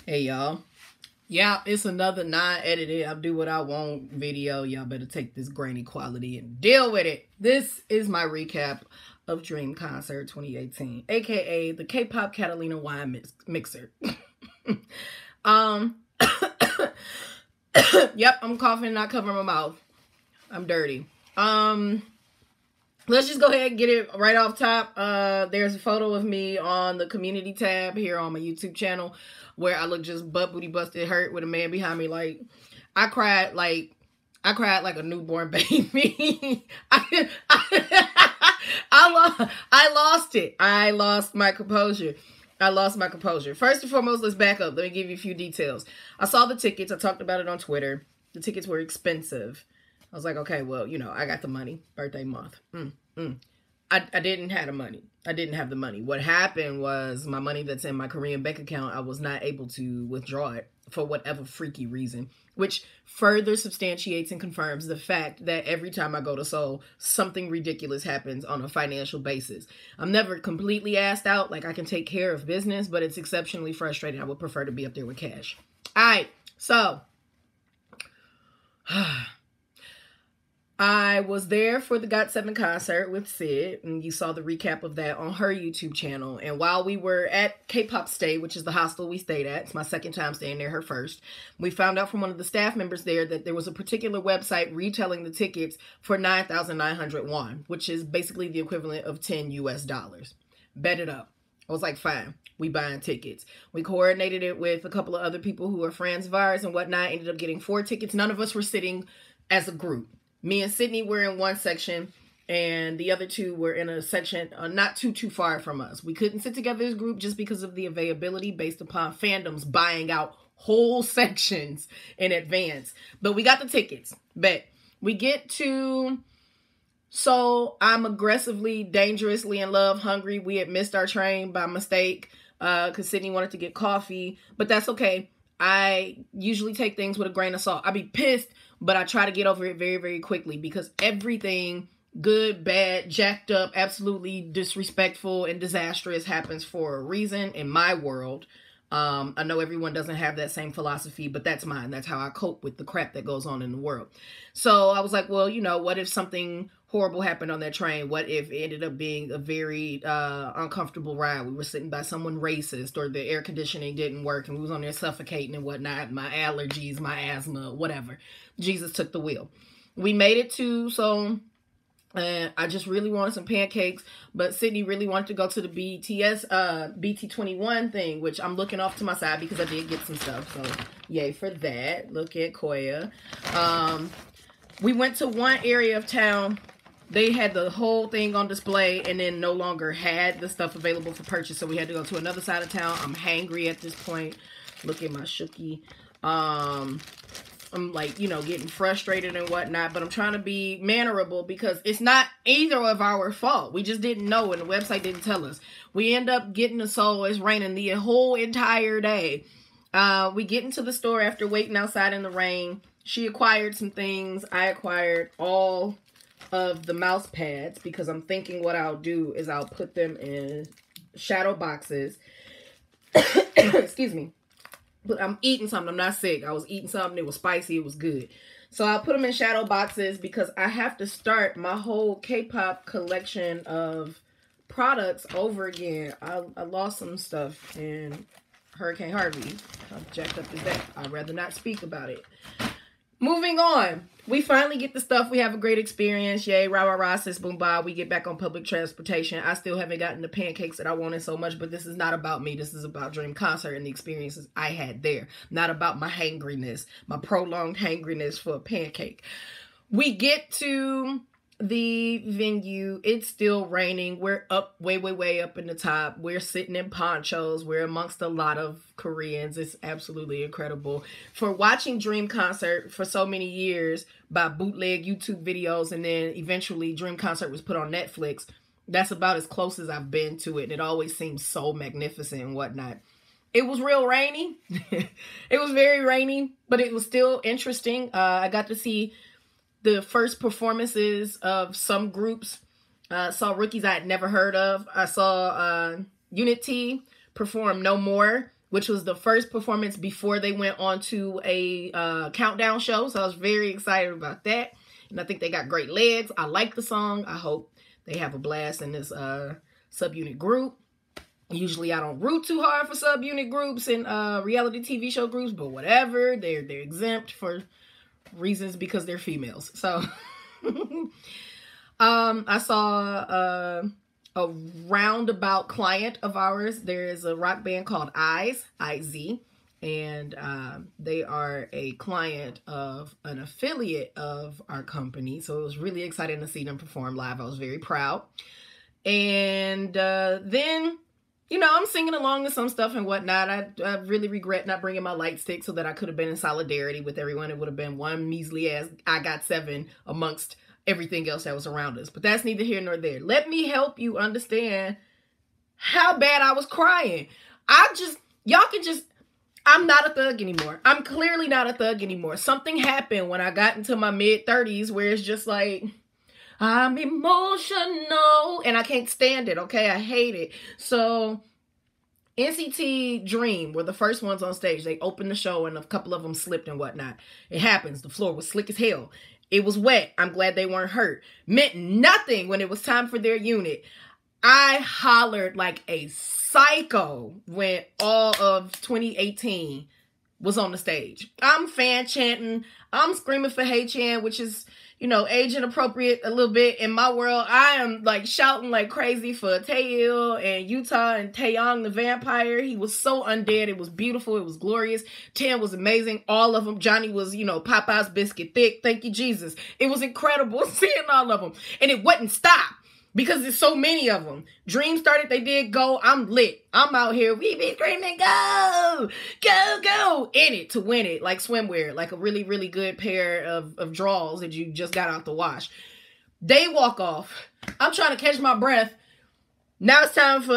Hey y'all. Yeah, it's another non-edited I do what I want video. Y'all better take this grainy quality and deal with it. This is my recap of Dream Concert 2018, aka the K-pop Catalina wine mixer. Yep, I'm coughing and not covering my mouth. I'm dirty. Let's just go ahead and get it right off top. There's a photo of me on the community tab here on my YouTube channel where I look just butt booty busted hurt with a man behind me. Like, I cried like a newborn baby. I lost it. I lost my composure. First and foremost, let's back up. Let me give you a few details. I saw the tickets. I talked about it on Twitter. The tickets were expensive. I was like, okay, well, I got the money. Birthday month. I didn't have the money. What happened was my money that's in my Korean bank account, I was not able to withdraw it for whatever freaky reason, which further substantiates and confirms the fact that every time I go to Seoul, something ridiculous happens on a financial basis. I'm never completely assed out. Like, I can take care of business, but it's exceptionally frustrating. I would prefer to be up there with cash. All right, so I was there for the GOT7 concert with Sid, and you saw the recap of that on her YouTube channel. And while we were at K-Pop Stay, which is the hostel we stayed at, it's my second time staying there, her first, we found out from one of the staff members there that there was a particular website retailing the tickets for 9,900 won, which is basically the equivalent of $10 US. Bet it up. I was like, fine, we buying tickets. We coordinated it with a couple of other people who are friends of ours and whatnot, ended up getting 4 tickets. None of us were sitting as a group. Me and Sydney were in one section, and the other 2 were in a section not too far from us. We couldn't sit together as a group just because of the availability based upon fandoms buying out whole sections in advance. But we got the tickets. Bet. We get to Seoul. I'm aggressively, dangerously in love, hungry. We had missed our train by mistake because Sydney wanted to get coffee, but that's okay. I usually take things with a grain of salt. I'd be pissed, but I try to get over it very, very quickly because everything good, bad, jacked up, absolutely disrespectful, and disastrous happens for a reason in my world. I know everyone doesn't have that same philosophy, but that's mine. That's how I cope with the crap that goes on in the world. So I was like, well, what if something horrible happened on that train? What if it ended up being a very uncomfortable ride? We were sitting by someone racist, or the air conditioning didn't work and we was on there suffocating and whatnot. My allergies, my asthma, whatever. Jesus took the wheel. We made it to Seoul. And I just really wanted some pancakes, but Sydney really wanted to go to the BT21 thing, which I'm looking off to my side because I did get some stuff. So yay for that. Look at Koya. We went to one area of town. They had the whole thing on display and then no longer had the stuff available for purchase. So we had to go to another side of town. I'm hangry at this point. Look at my shookie. I'm like, getting frustrated and whatnot, but I'm trying to be mannerable because it's not either of our fault. We just didn't know and the website didn't tell us. We end up getting to Seoul. It's raining the whole entire day. We get into the store after waiting outside in the rain. She acquired some things. I acquired all of the mouse pads because I'm thinking what I'll do is I'll put them in shadow boxes. Excuse me. But I'm eating something. I'm not sick. I was eating something. It was spicy. It was good. So I'll put them in shadow boxes because I have to start my whole K-pop collection of products over again. I lost some stuff in Hurricane Harvey. I'm jacked up as that. I'd rather not speak about it. Moving on. We finally get the stuff. We have a great experience. Yay, rah, rah, rah, sis, boom, bah. We get back on public transportation. I still haven't gotten the pancakes that I wanted so much, but this is not about me. This is about Dream Concert and the experiences I had there. Not about my hangriness, my prolonged hangriness for a pancake. We get to the venue. It's still raining. We're up way up in the top. We're sitting in ponchos. We're amongst a lot of Koreans. It's absolutely incredible. For watching Dream Concert for so many years by bootleg YouTube videos, and then eventually Dream Concert was put on Netflix, that's about as close as I've been to it. And it always seems so magnificent and whatnot. It was real rainy. It was very rainy, but it was still interesting. I got to see the first performances of some groups. Saw rookies I had never heard of. I saw Unity perform No More, which was the first performance before they went on to a countdown show. So I was very excited about that. And I think they got great legs. I like the song. I hope they have a blast in this subunit group. Usually I don't root too hard for subunit groups and reality TV show groups, but whatever. They're exempt for reasons because they're females. So I saw a roundabout client of ours. There is a rock band called IZ, and they are a client of an affiliate of our company. So it was really exciting to see them perform live. I was very proud. And then, you know, I'm singing along to some stuff and whatnot. I really regret not bringing my light stick so that I could have been in solidarity with everyone. It would have been one measly ass I got 7 amongst everything else that was around us. But that's neither here nor there. Let me help you understand how bad I was crying. I'm not a thug anymore. I'm clearly not a thug anymore. Something happened when I got into my mid-30s where it's just like, I'm emotional and I can't stand it, okay? I hate it. So NCT Dream were the first ones on stage. They opened the show and a couple of them slipped and whatnot. It happens. The floor was slick as hell. It was wet. I'm glad they weren't hurt. Meant nothing when it was time for their unit. I hollered like a psycho when all of 2018 was on the stage. I'm fan chanting. I'm screaming for Hey Chan, which is, you know, age inappropriate a little bit in my world. I am like shouting like crazy for Taeil and Utah and Taeyong the vampire. He was so undead. It was beautiful. It was glorious. Tan was amazing. All of them. Johnny was, you know, Popeye's biscuit thick. Thank you, Jesus. It was incredible seeing all of them. And it wouldn't stop because there's so many of them. Dream started. They did go. I'm lit. I'm out here. We be screaming, go, go, go. In it to win it. Like swimwear. Like a really, really good pair of drawers that you just got out the wash. They walk off. I'm trying to catch my breath. Now it's time for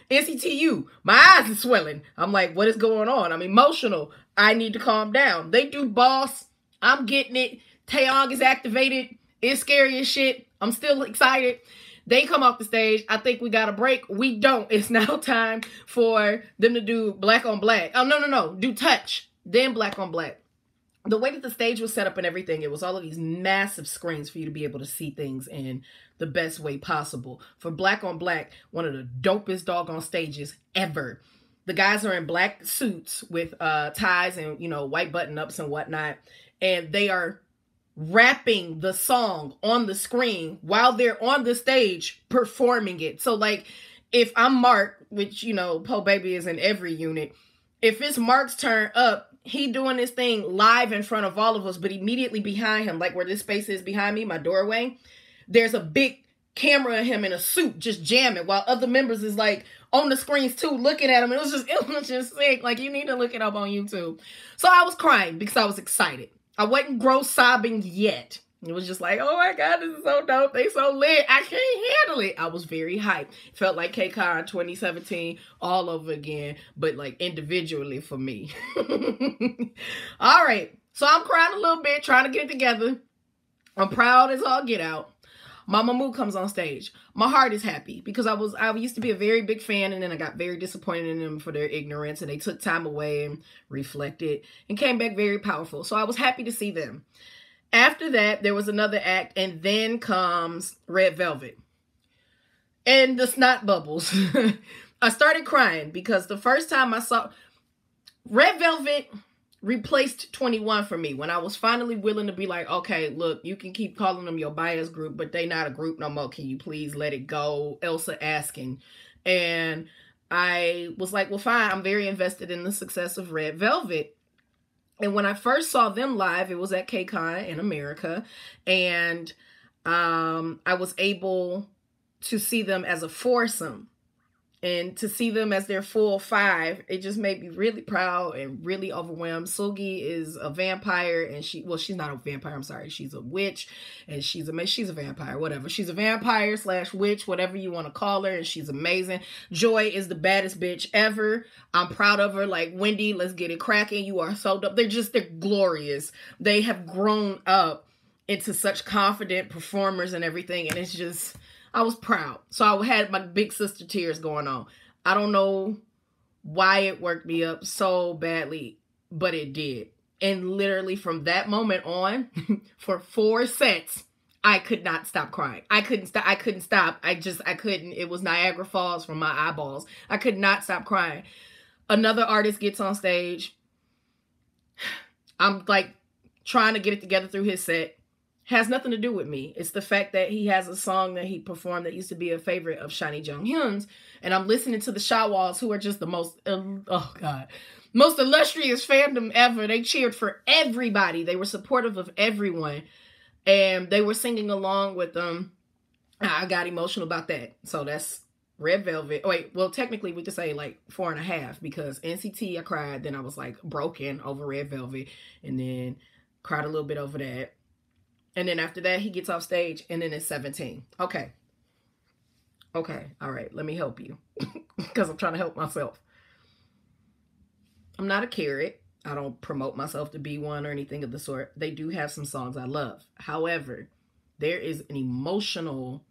NCTU. My eyes are swelling. I'm like, what is going on? I'm emotional. I need to calm down. They do boss. I'm getting it. Taeyong is activated. It's scary as shit. I'm still excited. They come off the stage. I think we got a break. We don't. It's now time for them to do black on black. Oh, no. Do touch. Then black on black. The way that the stage was set up and everything, it was all of these massive screens for you to be able to see things in the best way possible. For black on black, one of the dopest doggone stages ever. The guys are in black suits with ties and, you know, white button-ups and whatnot. And they are rapping the song on the screen while they're on the stage performing it. So like if I'm Mark, which, you know, Po Baby is in every unit, if it's Mark's turn up, he doing this thing live in front of all of us, but immediately behind him, like where this space is behind me, my doorway, there's a big camera of him in a suit just jamming while other members is like on the screens too looking at him. It was just sick. Like you need to look it up on YouTube. So I was crying because I was excited. I wasn't gross sobbing yet. It was just like, oh my God, this is so dope. They so lit. I can't handle it. I was very hyped. Felt like KCON 2017 all over again, but like individually for me. All right. So I'm crying a little bit, trying to get it together. I'm proud as all get out. Mama Moo comes on stage. My heart is happy because I used to be a very big fan, and then I got very disappointed in them for their ignorance, and they took time away and reflected and came back very powerful. So I was happy to see them. After that, there was another act, and then comes Red Velvet. And the snot bubbles. I started crying because the first time I saw Red Velvet replaced 21 for me when I was finally willing to be like, okay, look, you can keep calling them your bias group, but they not a group no more. Can you please let it go? Elsa asking. And I was like, well, fine. I'm very invested in the success of Red Velvet. And when I first saw them live, it was at KCON in America. And I was able to see them as a foursome. And to see them as their full 5, it just made me really proud and really overwhelmed. Sugi is a vampire, and she's not a vampire, I'm sorry. She's a witch, and she's a vampire, whatever. She's a vampire / witch, whatever you want to call her, and she's amazing. Joy is the baddest bitch ever. I'm proud of her. Like, Wendy, let's get it cracking. You are so dope. They're glorious. They have grown up into such confident performers and everything, and it's just... I was proud. So I had my big sister tears going on. I don't know why it worked me up so badly, but it did. And literally from that moment on, for 4 sets, I could not stop crying. I couldn't stop. I couldn't. It was Niagara Falls from my eyeballs. I could not stop crying. Another artist gets on stage. I'm like trying to get it together through his set. Has nothing to do with me. It's the fact that he has a song that he performed that used to be a favorite of Shani Jung-hyun's. And I'm listening to the Shawwalls, who are just the most, most illustrious fandom ever. They cheered for everybody. They were supportive of everyone. And they were singing along with them. I got emotional about that. So that's Red Velvet. Oh, wait, well, technically we could say like 4.5 because NCT I cried. Then I was like broken over Red Velvet. And then cried a little bit over that. And then after that, he gets off stage, and then it's 17. Okay. All right. Let me help you because I'm trying to help myself. I'm not a carrot. I don't promote myself to be one or anything of the sort. They do have some songs I love. However, there is an emotional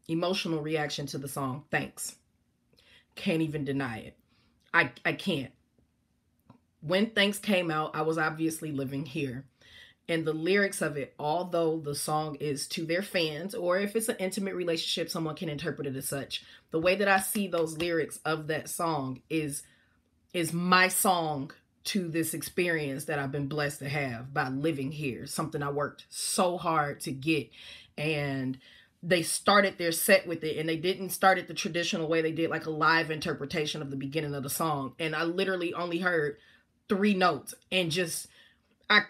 reaction to the song. Thanks. Can't even deny it. I can't. When Thanks came out, I was obviously living here. And the lyrics of it, although the song is to their fans, or if it's an intimate relationship, someone can interpret it as such. The way that I see those lyrics of that song is my song to this experience that I've been blessed to have by living here. Something I worked so hard to get. And they started their set with it, and they didn't start it the traditional way. They did like a live interpretation of the beginning of the song. And I literally only heard 3 notes and just, I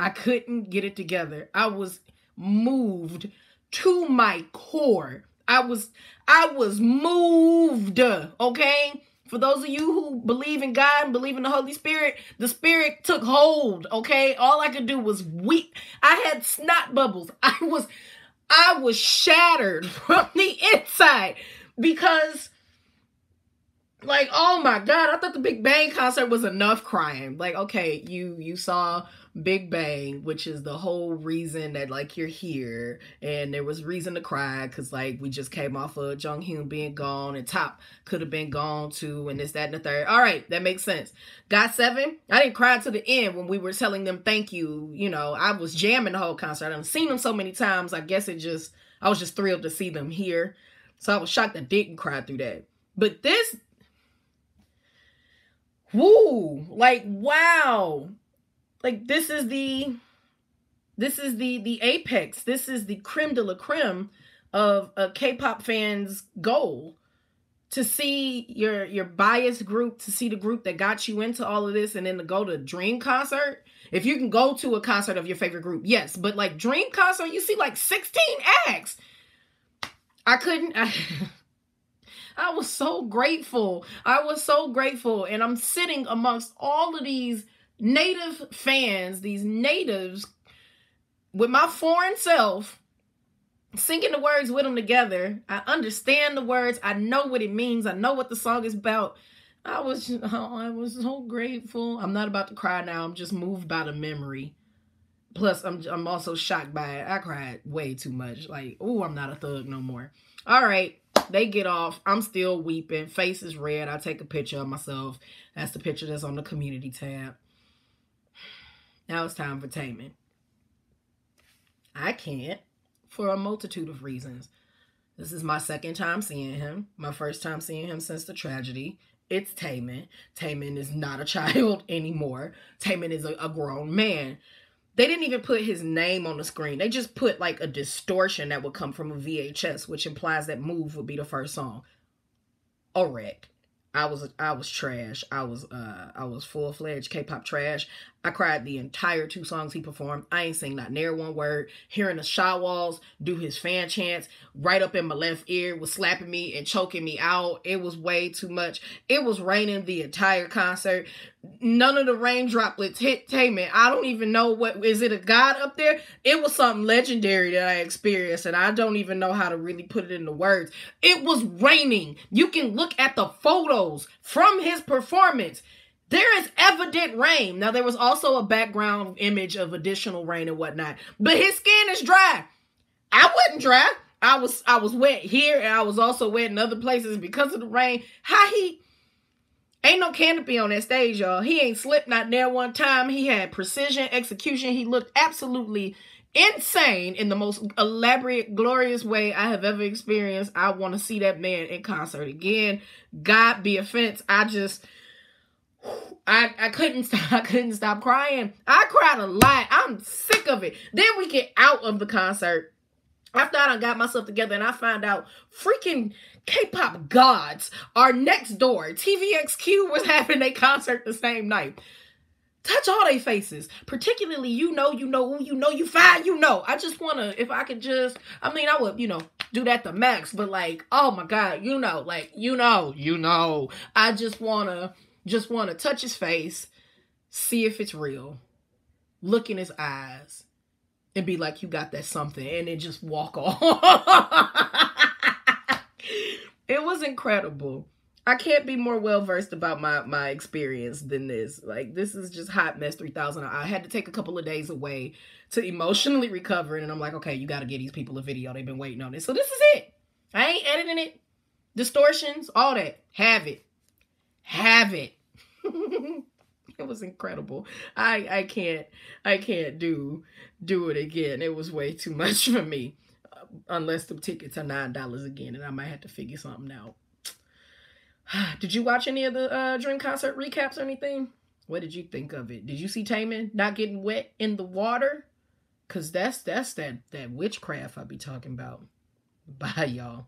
couldn't get it together. I was moved to my core. I was moved, okay? For those of you who believe in God and believe in the Holy Spirit, the Spirit took hold, okay? All I could do was weep. I had snot bubbles. I was shattered from the inside because, like, oh my God, I thought the Big Bang concert was enough crying. Like, okay, you saw Big Bang, which is the whole reason that, like, you're here, and there was reason to cry because, like, we just came off of Junghyun being gone, and Top could have been gone too, and this, that, and the third. All right, that makes sense. GOT7, I didn't cry to the end when we were telling them thank you. You know, I was jamming the whole concert. I've seen them so many times. I guess I was just thrilled to see them here. So I was shocked I didn't cry through that. But this, woo, like, wow. Like, this is the apex. This is the creme de la creme of a K-pop fan's goal. To see your biased group, to see the group that got you into all of this, and then to go to Dream concert. If you can go to a concert of your favorite group, yes. But like Dream concert, you see like 16 acts. I was so grateful. And I'm sitting amongst all of these native fans, these natives, with my foreign self, singing the words with them together. I understand the words. I know what it means. I know what the song is about. I was so grateful. I'm not about to cry now. I'm just moved by the memory. Plus, I'm also shocked by it. I cried way too much. Like, oh, I'm not a thug no more. All right. They get off. I'm still weeping. Face is red. I take a picture of myself. That's the picture that's on the community tab. Now it's time for Taemin. I can't, for a multitude of reasons. This is my second time seeing him. My first time seeing him since the tragedy. It's Taemin. Taemin is not a child anymore. Taemin is a grown man. They didn't even put his name on the screen. They just put like a distortion that would come from a VHS, which implies that Move would be the first song. A wreck. I was trash. I was full-fledged K-pop trash. I cried the entire 2 songs he performed. I ain't sing not near one word. Hearing the Shawwalls do his fan chants right up in my left ear was slapping me and choking me out. It was way too much. It was raining the entire concert. None of the rain droplets hit Taemin. I don't even know is it a god up there? It was something legendary that I experienced, and I don't even know how to really put it into words. It was raining. You can look at the photos from his performance. There is evident rain. Now, there was also a background image of additional rain and whatnot, but his skin is dry. I wasn't dry. I was wet here and I was also wet in other places because of the rain. Ain't no canopy on that stage, y'all. He ain't slipped not there one time. He had precision execution. He looked absolutely insane in the most elaborate, glorious way I have ever experienced. I want to see that man in concert again. God be offense. I couldn't stop crying. I cried a lot. I'm sick of it. Then we get out of the concert. After I done got myself together and I find out freaking K-pop gods are next door. TVXQ was having a concert the same night. Touch all they faces. Particularly, you fine, I just want to, if I could just, I would, do that to max. But like, oh my God, I just want to touch his face, see if it's real, look in his eyes, and be like, you got that something, and then just walk off. It was incredible. I can't be more well-versed about my experience than this. Like, this is just hot mess 3000. I had to take a couple of days away to emotionally recover, and I'm like, okay, you got to give these people a video. They've been waiting on this. So this is it. I ain't editing it. Distortions, all that. Have it. It was incredible. I can't do it again. It was way too much for me. Unless the tickets are $9 again, and I might have to figure something out. Did you watch any of the Dream concert recaps or anything? What did you think of it? Did you see Taemin not getting wet in the water? Cause that's that witchcraft I be talking about. Bye, y'all.